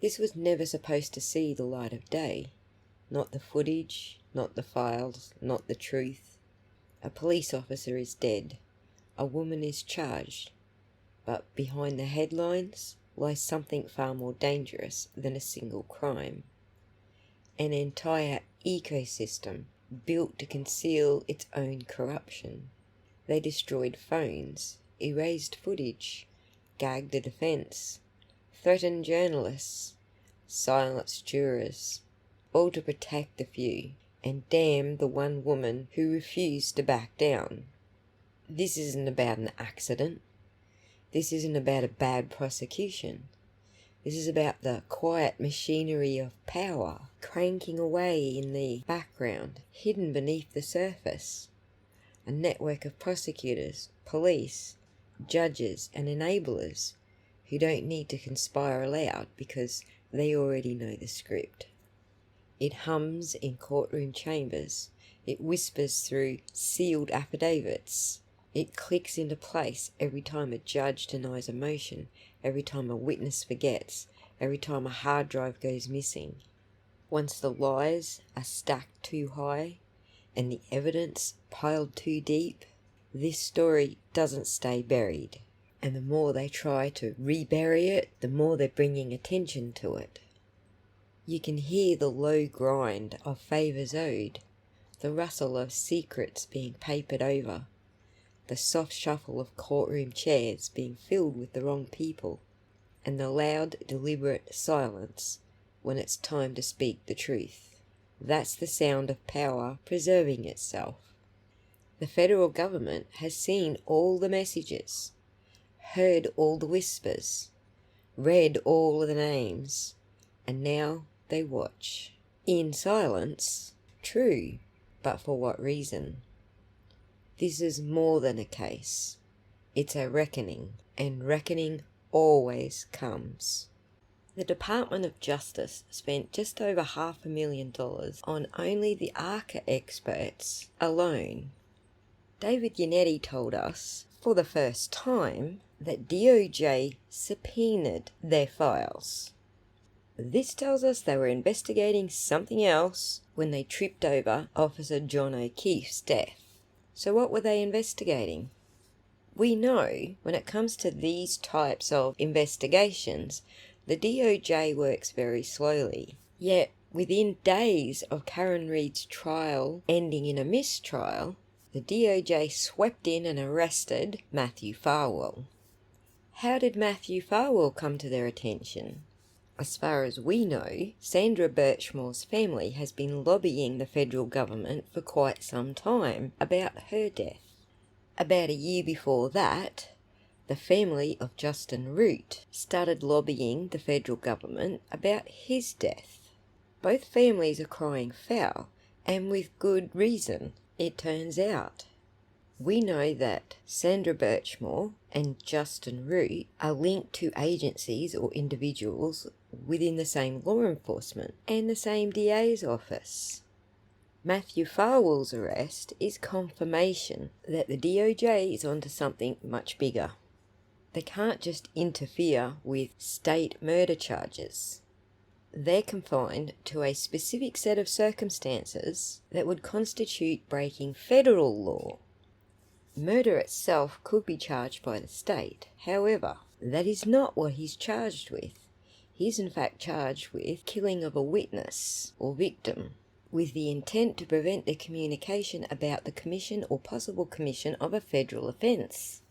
This was never supposed to see the light of day. Not the footage, not the files, not the truth. A police officer is dead. A woman is charged. But behind the headlines lies something far more dangerous than a single crime. An entire ecosystem built to conceal its own corruption. They destroyed phones, erased footage, gagged the defence, threatened journalists, silenced jurors, all to protect the few and damn the one woman who refused to back down. This isn't about an accident. This isn't about a bad prosecution. This is about the quiet machinery of power cranking away in the background, hidden beneath the surface. A network of prosecutors, police, judges and enablers who don't need to conspire aloud because they already know the script. It hums in courtroom chambers. It whispers through sealed affidavits. It clicks into place every time a judge denies a motion, every time a witness forgets, every time a hard drive goes missing. Once the lies are stacked too high and the evidence piled too deep, this story doesn't stay buried. And the more they try to rebury it, the more they're bringing attention to it. You can hear the low grind of favours owed, the rustle of secrets being papered over, the soft shuffle of courtroom chairs being filled with the wrong people, and the loud, deliberate silence when it's time to speak the truth. That's the sound of power preserving itself. The federal government has seen all the messages, heard all the whispers, read all the names, and now they watch. In silence, true, but for what reason? This is more than a case. It's a reckoning, and reckoning always comes. The Department of Justice spent just over $500,000 on only the ARCCA experts alone. David Yannetti told us, for the first time, that DOJ subpoenaed their files. This tells us they were investigating something else when they tripped over Officer John O'Keefe's death. So what were they investigating? We know when it comes to these types of investigations, the DOJ works very slowly. Yet, within days of Karen Read's trial ending in a mistrial, the DOJ swept in and arrested Matthew Farwell. How did Matthew Farwell come to their attention? As far as we know, Sandra Birchmore's family has been lobbying the federal government for quite some time about her death. About a year before that, the family of Justin Root started lobbying the federal government about his death. Both families are crying foul, and with good reason, it turns out. We know that Sandra Birchmore and Justin Root are linked to agencies or individuals within the same law enforcement and the same DA's office. Matthew Farwell's arrest is confirmation that the DOJ is onto something much bigger. They can't just interfere with state murder charges. They're confined to a specific set of circumstances that would constitute breaking federal law. Murder itself could be charged by the state. However, that is not what he's charged with. He's in fact charged with killing of a witness or victim, with the intent to prevent the communication about the commission or possible commission of a federal offence.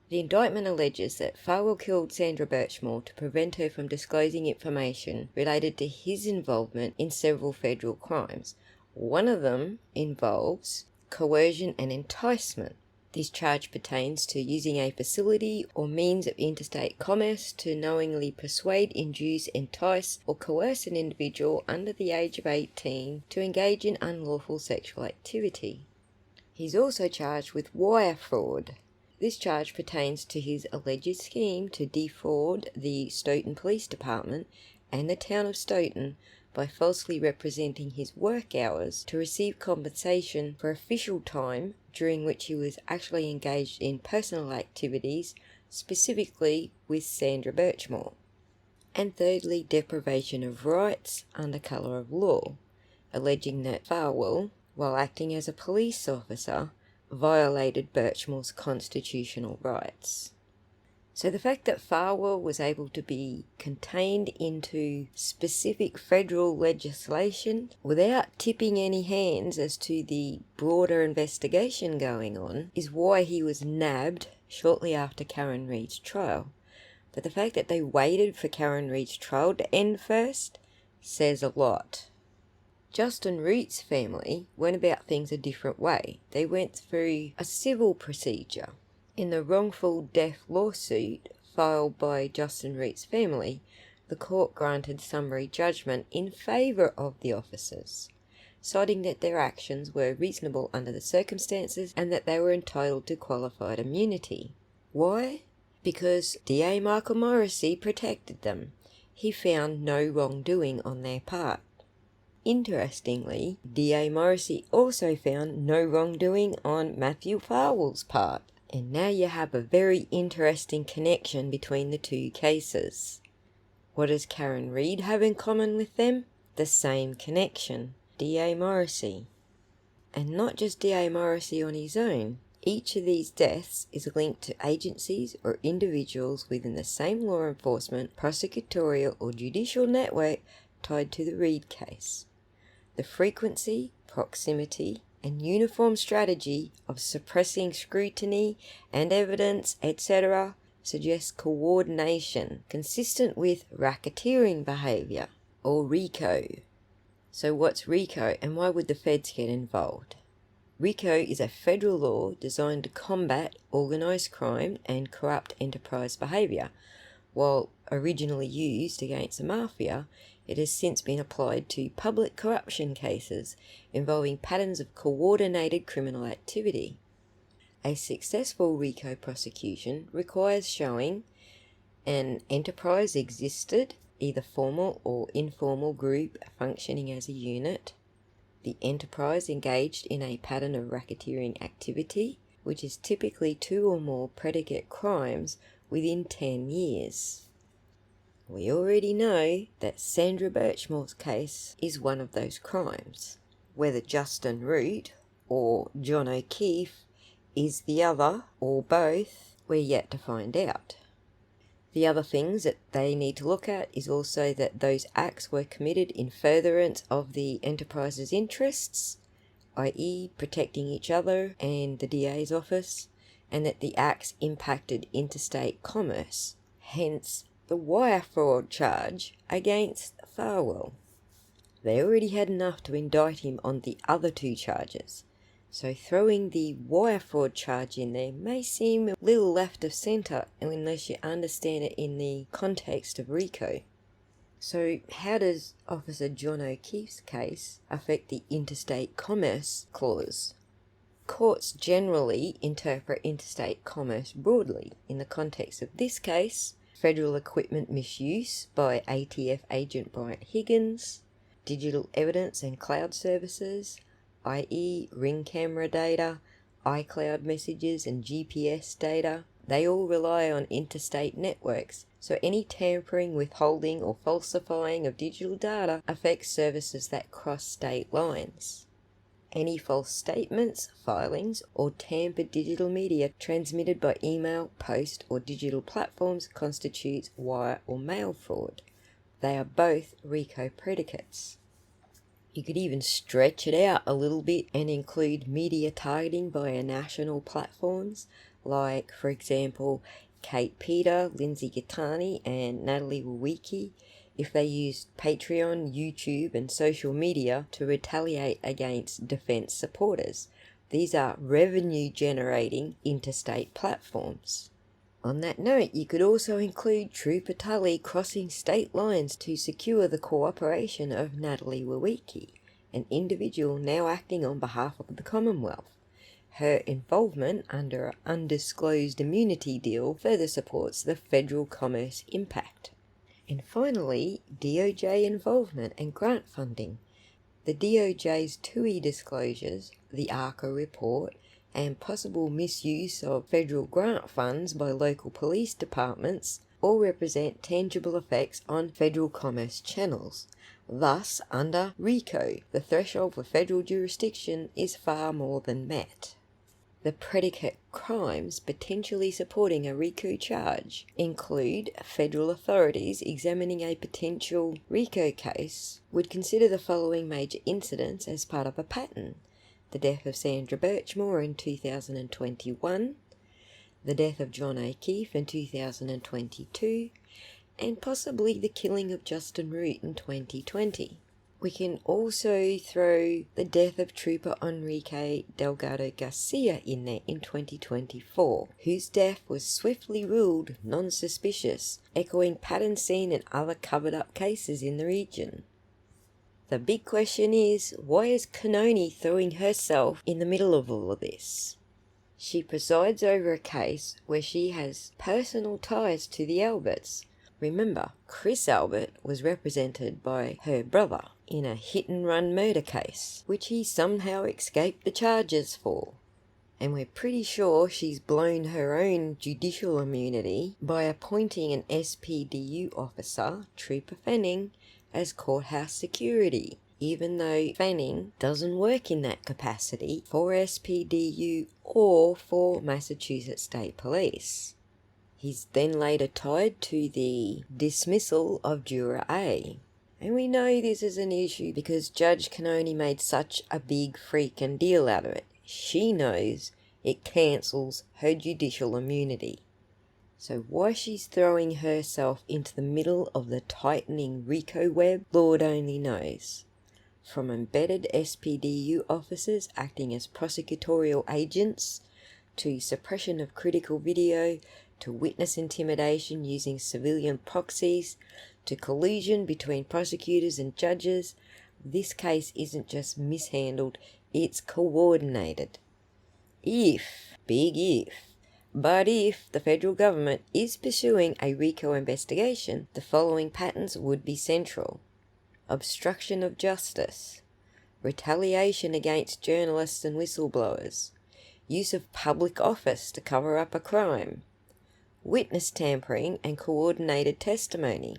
The indictment alleges that Farwell killed Sandra Birchmore to prevent her from disclosing information related to his involvement in several federal crimes. One of them involves coercion and enticement. This charge pertains to using a facility or means of interstate commerce to knowingly persuade, induce, entice, or coerce an individual under the age of 18 to engage in unlawful sexual activity. He's also charged with wire fraud. This charge pertains to his alleged scheme to defraud the Stoughton Police Department and the town of Stoughton by falsely representing his work hours to receive compensation for official time during which he was actually engaged in personal activities, specifically with Sandra Birchmore. And thirdly, deprivation of rights under colour of law, alleging that Farwell, while acting as a police officer, violated Birchmore's constitutional rights. So the fact that Farwell was able to be contained into specific federal legislation without tipping any hands as to the broader investigation going on is why he was nabbed shortly after Karen Read's trial. But the fact that they waited for Karen Read's trial to end first says a lot. Justin Root's family went about things a different way. They went through a civil procedure. In the wrongful death lawsuit filed by Justin Root's family, the court granted summary judgment in favour of the officers, citing that their actions were reasonable under the circumstances and that they were entitled to qualified immunity. Why? Because DA Michael Morrissey protected them. He found no wrongdoing on their part. Interestingly, DA Morrissey also found no wrongdoing on Matthew Farwell's part. And now you have a very interesting connection between the two cases. What does Karen Read have in common with them? The same connection, DA Morrissey. And not just DA Morrissey on his own. Each of these deaths is linked to agencies or individuals within the same law enforcement, prosecutorial or judicial network tied to the Read case. The frequency, proximity, and uniform strategy of suppressing scrutiny and evidence, etc., suggests coordination consistent with racketeering behaviour, or RICO. So what's RICO and why would the feds get involved? RICO is a federal law designed to combat organised crime and corrupt enterprise behaviour. While originally used against the mafia, it has since been applied to public corruption cases involving patterns of coordinated criminal activity. A successful RICO prosecution requires showing an enterprise existed, either formal or informal group functioning as a unit, the enterprise engaged in a pattern of racketeering activity, which is typically 2 or more predicate crimes within 10 years. We already know that Sandra Birchmore's case is one of those crimes. Whether Justin Root or John O'Keefe is the other, or both, we're yet to find out. The other things that they need to look at is also that those acts were committed in furtherance of the enterprise's interests, i.e. protecting each other and the DA's office, and that the acts impacted interstate commerce, hence the wire fraud charge against Farwell. They already had enough to indict him on the other 2 charges, so throwing the wire fraud charge in there may seem a little left of centre unless you understand it in the context of RICO. So how does Officer John O'Keefe's case affect the interstate commerce clause? Courts generally interpret interstate commerce broadly. In the context of this case, federal equipment misuse by ATF agent Bryant Higgins, digital evidence and cloud services, i.e. ring camera data, iCloud messages and GPS data, they all rely on interstate networks, so any tampering, withholding or falsifying of digital data affects services that cross state lines. Any false statements, filings, or tampered digital media transmitted by email, post, or digital platforms constitutes wire or mail fraud. They are both RICO predicates. You could even stretch it out a little bit and include media targeting via national platforms, like, for example, Kate Peter, Lindsay Gattani, and Natalie Wawicki, if they used Patreon, YouTube, and social media to retaliate against defence supporters. These are revenue-generating interstate platforms. On that note, you could also include Trooper Tully crossing state lines to secure the cooperation of Natalie Wawicki, an individual now acting on behalf of the Commonwealth. Her involvement under an undisclosed immunity deal further supports the federal commerce impact. And finally, DOJ involvement and grant funding. The DOJ's TUI disclosures, the ARCCA report, and possible misuse of federal grant funds by local police departments or represent tangible effects on federal commerce channels. Thus, under RICO, the threshold for federal jurisdiction is far more than met. The predicate crimes potentially supporting a RICO charge include federal authorities examining a potential RICO case would consider the following major incidents as part of a pattern: the death of Sandra Birchmore in 2021, the death of John O'Keefe in 2022, and possibly the killing of Justin Root in 2020. We can also throw the death of Trooper Enrique Delgado Garcia in there in 2024, whose death was swiftly ruled non-suspicious, echoing patterns seen in other covered-up cases in the region. The big question is, why is Canoni throwing herself in the middle of all of this? She presides over a case where she has personal ties to the Alberts. Remember, Chris Albert was represented by her brother in a hit-and-run murder case, which he somehow escaped the charges for. And we're pretty sure she's blown her own judicial immunity by appointing an SPDU officer, Trooper Fanning, as courthouse security, even though Fanning doesn't work in that capacity for SPDU or for Massachusetts State Police. He's then later tied to the dismissal of Juror A. And we know this is an issue because Judge Canoni made such a big freaking deal out of it. She knows it cancels her judicial immunity. So why she's throwing herself into the middle of the tightening RICO web, Lord only knows. From embedded SPDU officers acting as prosecutorial agents, to suppression of critical video, to witness intimidation using civilian proxies, to collusion between prosecutors and judges, this case isn't just mishandled, it's coordinated. If, big if, but if the federal government is pursuing a RICO investigation, the following patterns would be central: obstruction of justice, retaliation against journalists and whistleblowers, use of public office to cover up a crime, witness tampering and coordinated testimony,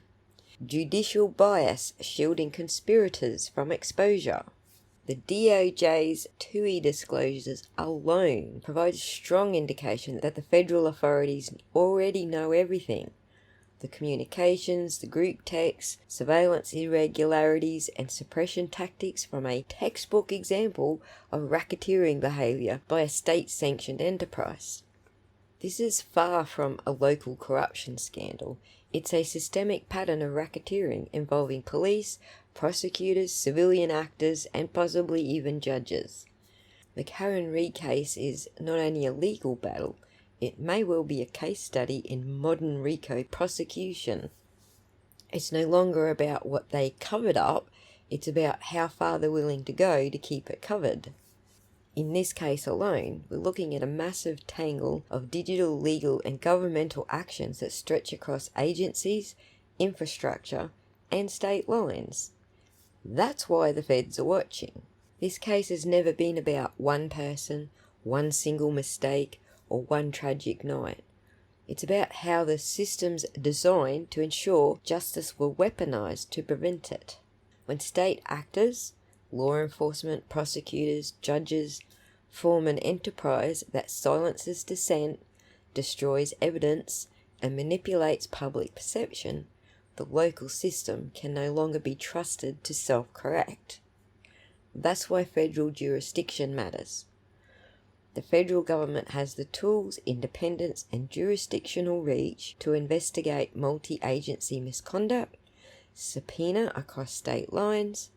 judicial bias shielding conspirators from exposure. The DOJ's TUI disclosures alone provide strong indication that the federal authorities already know everything. The communications, the group texts, surveillance irregularities, and suppression tactics from a textbook example of racketeering behaviour by a state-sanctioned enterprise. This is far from a local corruption scandal. It's a systemic pattern of racketeering involving police, prosecutors, civilian actors, and possibly even judges. The Karen Reid case is not only a legal battle, it may well be a case study in modern RICO prosecution. It's no longer about what they covered up, it's about how far they're willing to go to keep it covered. In this case alone, we're looking at a massive tangle of digital, legal, and governmental actions that stretch across agencies, infrastructure, and state lines. That's why the feds are watching. This case has never been about one person, one single mistake, or one tragic night. It's about how the system's designed to ensure justice will weaponized to prevent it. When state actors, law enforcement, prosecutors, judges form an enterprise that silences dissent, destroys evidence, and manipulates public perception, the local system can no longer be trusted to self-correct. That's why federal jurisdiction matters. The federal government has the tools, independence, and jurisdictional reach to investigate multi-agency misconduct, subpoena across state lines,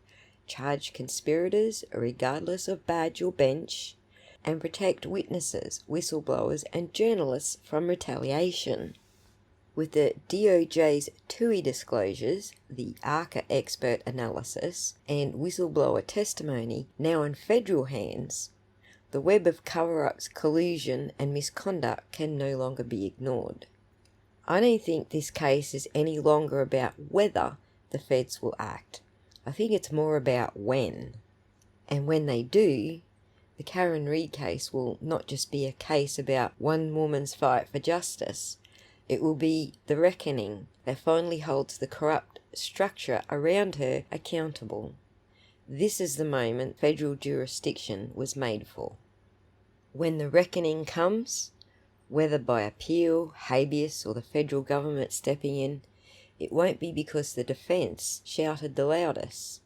charge conspirators regardless of badge or bench, and protect witnesses, whistleblowers, and journalists from retaliation. With the DOJ's TUI disclosures, the ARCCA expert analysis, and whistleblower testimony now in federal hands, the web of cover-ups, collusion, and misconduct can no longer be ignored. I don't think this case is any longer about whether the feds will act. I think it's more about when. And when they do, the Karen Reid case will not just be a case about one woman's fight for justice, It will be the reckoning that finally holds the corrupt structure around her accountable. This is the moment federal jurisdiction was made for. When the reckoning comes, whether by appeal, habeas, or the federal government stepping in, it won't be because the defence shouted the loudest.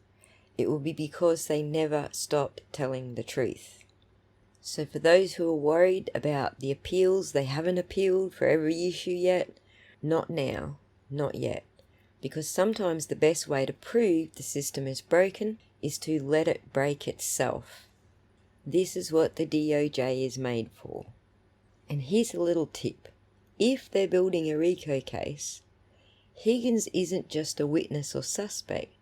It will be because they never stopped telling the truth. So for those who are worried about the appeals, they haven't appealed for every issue yet, not now, not yet. Because sometimes the best way to prove the system is broken is to let it break itself. This is what the DOJ is made for. And here's a little tip. If they're building a RICO case, Higgins isn't just a witness or suspect.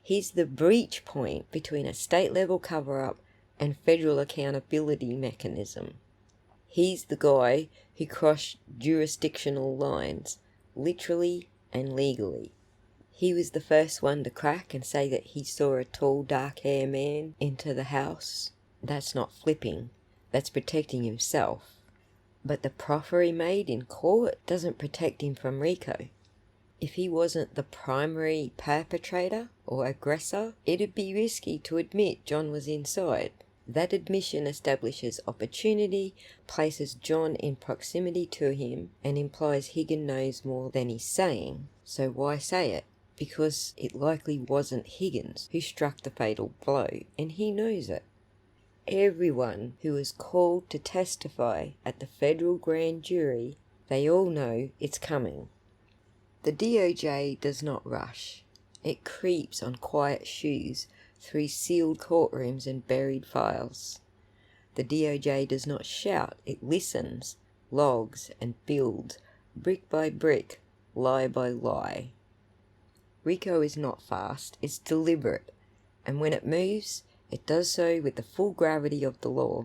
He's the breach point between a state-level cover-up and federal accountability mechanism. He's the guy who crossed jurisdictional lines, literally and legally. He was the first one to crack and say that he saw a tall, dark-haired man enter the house. That's not flipping, that's protecting himself. But the proffer he made in court doesn't protect him from RICO. If he wasn't the primary perpetrator or aggressor, it'd be risky to admit John was inside. That admission establishes opportunity, places John in proximity to him, and implies Higgins knows more than he's saying. So why say it? Because it likely wasn't Higgins who struck the fatal blow, and he knows it. Everyone who is called to testify at the federal grand jury, they all know it's coming. The DOJ does not rush. It creeps on quiet shoes through sealed courtrooms and buried files. The DOJ does not shout, it listens, logs, and builds, brick by brick, lie by lie. RICO is not fast, it's deliberate, and when it moves, it does so with the full gravity of the law.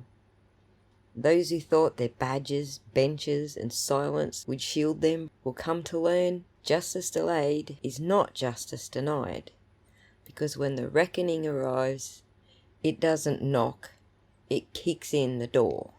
Those who thought their badges, benches, and silence would shield them will come to learn justice delayed is not justice denied. Because when the reckoning arrives, it doesn't knock, it kicks in the door.